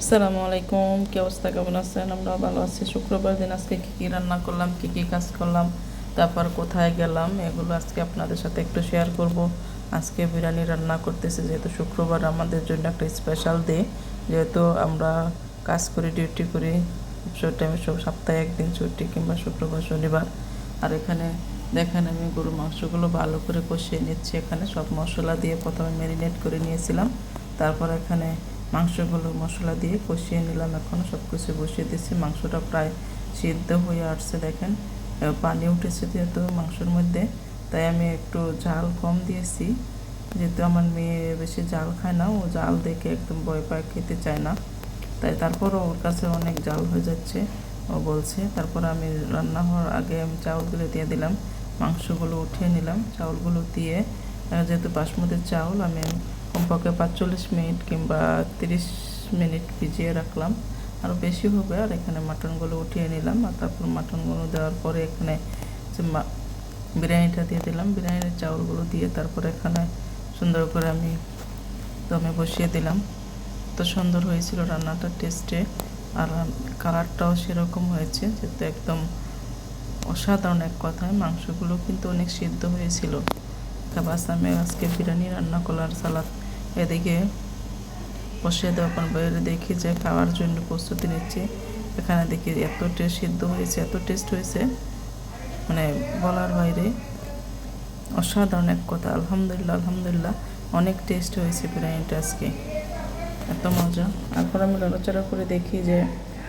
আসসালামু আলাইকুম, কি অবস্থা, কেমন আছেন? আমরা ভালো আছি। শুক্রবার দিন আজকে কী কী রান্না করলাম, কী কী কাজ করলাম, তারপর কোথায় গেলাম, এগুলো আজকে আপনাদের সাথে একটু শেয়ার করব। আজকে বিরিয়ানি রান্না করতেছি, যেহেতু শুক্রবার আমাদের জন্য একটা স্পেশাল ডে। যেহেতু আমরা কাজ করি, ডিউটি করি, সব টাইমে, সব সপ্তাহে একদিন ছুটি, কিংবা শুক্রবার শনিবার। আর এখানে দেখেন আমি গরুর মাংসগুলো ভালো করে কষিয়ে নিচ্ছি। এখানে সব মশলা দিয়ে প্রথমে ম্যারিনেট করে নিয়েছিলাম, তারপর এখানে মাংসগুলো মশলা দিয়ে কষিয়ে নিলাম। এখন সব কিছু বসিয়ে দিচ্ছি। মাংসটা প্রায় সিদ্ধ হয়ে আসছে, দেখেন পানি উঠেছে যেহেতু মাংসের মধ্যে, তাই আমি একটু ঝাল কম দিয়েছি। যেহেতু আমার মেয়ে বেশি ঝাল খায় না, ও ঝাল দেখে একদম ভয় পায়, খেতে চায় না, তাই তারপরও ওর কাছে অনেক ঝাল হয়ে যাচ্ছে, ও বলছে। তারপর আমি রান্না হওয়ার আগে আমি চাউলগুলো দিয়ে দিলাম, মাংসগুলো উঠিয়ে নিলাম। চাউলগুলো দিয়ে, যেহেতু বাসমতির চাউল, আমি কমপক্ষে 45 মিনিট কিংবা 30 মিনিট ভিজিয়ে রাখলাম, আরও বেশি হবে। আর এখানে মাটনগুলো উঠিয়ে নিলাম, আর তারপর মাটনগুলো দেওয়ার পরে এখানে যে বিরিয়ানিটা দিয়ে দিলাম, বিরিয়ানির চাউলগুলো দিয়ে তারপর এখানে সুন্দর করে আমি দমে বসিয়ে দিলাম। তো সুন্দর হয়েছিল রান্নাটা, টেস্টে। আর কালারটাও সেরকম হয়েছে, যেহেতু একদম অসাধারণ এক কথায়। মাংসগুলো কিন্তু অনেক সিদ্ধ হয়েছিল। বাস আমি আজকে বিরিয়ানি রান্না করলাম, সালাদ এদিকে বসিয়ে দেওয়ার পর বাইরে দেখি যে খাওয়ার জন্য প্রস্তুতি নিচ্ছি। এখানে দেখি এত টেস্ট সিদ্ধ হয়েছে, এত টেস্ট হয়েছে, মানে বলার বাইরে, অসাধারণ এক কথা। আলহামদুলিল্লাহ, আলহামদুলিল্লাহ, অনেক টেস্ট হয়েছে বিরিয়ানিটা আজকে, এত মজা। তারপর আমি নড়াচড়া করে দেখি যে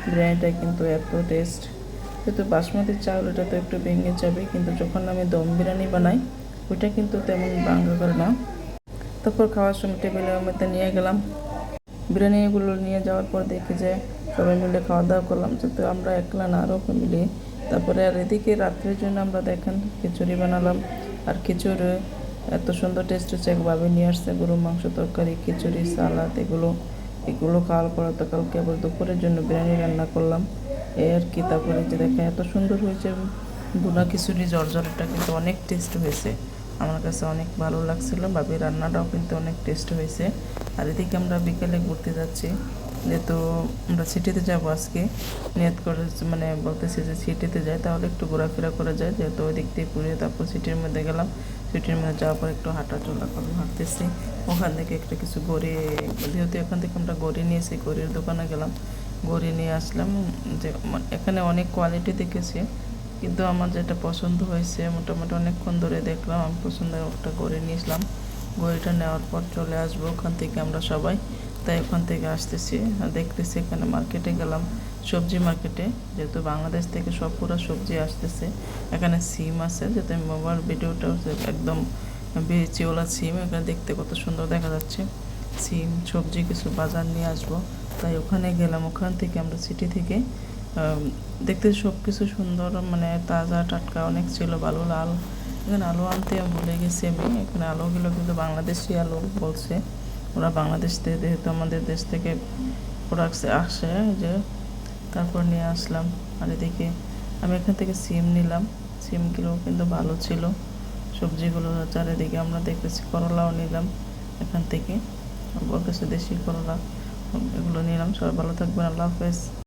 বিরিয়ানিটা কিন্তু এত টেস্ট। যেহেতু বাসমতি চাউল, এটা তো একটু ভেঙে যাবে, কিন্তু যখন আমি দম বিরিয়ানি বানাই, ওইটা কিন্তু তেমন ভাঙা করে না। তারপর খাওয়ার সময় টেবিলের মধ্যে নিয়ে গেলাম। বিরিয়ানিগুলো নিয়ে যাওয়ার পর দেখি যে সবাই মিলে খাওয়া দাওয়া করলাম, যেহেতু আমরা একলা না, আরও ফ্যামিলি। তারপরে আর এদিকে রাত্রের জন্য আমরা দেখেন খিচুড়ি বানালাম। আর খিচুড়ি এত সুন্দর টেস্ট হচ্ছে, একভাবে নিয়ে আসছে গরুর মাংস তরকারি, খিচুড়ি, সালাদ, এগুলো খাওয়ার পরে তো কালকে আবার দুপুরের জন্য বিরিয়ানি রান্না করলাম, এই আর কি। তারপরে যে দেখেন এত সুন্দর হয়েছে ভুনা খিচুড়ি, জর্জরটা কিন্তু অনেক টেস্ট হয়েছে, আমার কাছে অনেক ভালো লাগছিল। ভাবি রান্নাটাও কিন্তু অনেক টেস্ট হয়েছে। আর এদিকে আমরা বিকেলে ঘুরতে যাচ্ছি, যেহেতু আমরা সিটিতে যাব আজকে, নিয়ত করে, মানে বলতেছি যে সিটিতে যাই, তাহলে একটু ঘোরাফেরা করে যায়, যেহেতু ওই দিক দিয়ে ঘুরে তারপর সিটির মধ্যে গেলাম। সিটির মধ্যে যাওয়ার পর একটু হাঁটাচলা করে হাঁটতেছি। ওখান থেকে একটা কিছু গড়ি, যেহেতু এখান থেকে আমরা গড়ি নিয়েছি, গড়ির দোকানে গেলাম, গড়ি নিয়ে আসলাম। যে এখানে অনেক কোয়ালিটি দেখেছি, কিন্তু আমার যেটা পছন্দ হয়েছে, মোটামুটি অনেকক্ষণ ধরে দেখলাম, আমি পছন্দের একটা গড়ি নিয়েছিলাম। গড়িটা নেওয়ার পর চলে আসবো ওখান থেকে আমরা সবাই, তাই ওখান থেকে আসতেছি। আর দেখতেছি এখানে মার্কেটে গেলাম, সবজি মার্কেটে, যেহেতু বাংলাদেশ থেকে সব পুরো সবজি আসতেছে। এখানে সিম আছে, যেহেতু মোবাইল ভিডিওটা একদম বিচিওলা সিম, এখানে দেখতে কত সুন্দর দেখা যাচ্ছে। সিম, সবজি কিছু বাজার নিয়ে আসবো, তাই ওখানে গেলাম। ওখান থেকে আমরা সিটি থেকে দেখতে সব কিছু সুন্দর, মানে তাজা টাটকা অনেক ছিল, ভালো লাল। এখানে আলু আনতে ভুলে গেছি আমি। এখানে আলুগুলো কিন্তু বাংলাদেশি আলু বলছে, ওরা বাংলাদেশ থেকে, যেহেতু আমাদের দেশ থেকে প্রোডাক্টস আসে যে, তারপর নিয়ে আসলাম। আর এদিকে আমি এখান থেকে সিম নিলাম, সিমগুলো কিন্তু ভালো ছিল। সবজিগুলো চারিদিকে আমরা দেখতেছি, করলাও নিলাম এখান থেকে, বলতেছে দেশি করলা, এগুলো নিলাম। সবাই ভালো থাকবেন, আল্লাহ হাফেজ।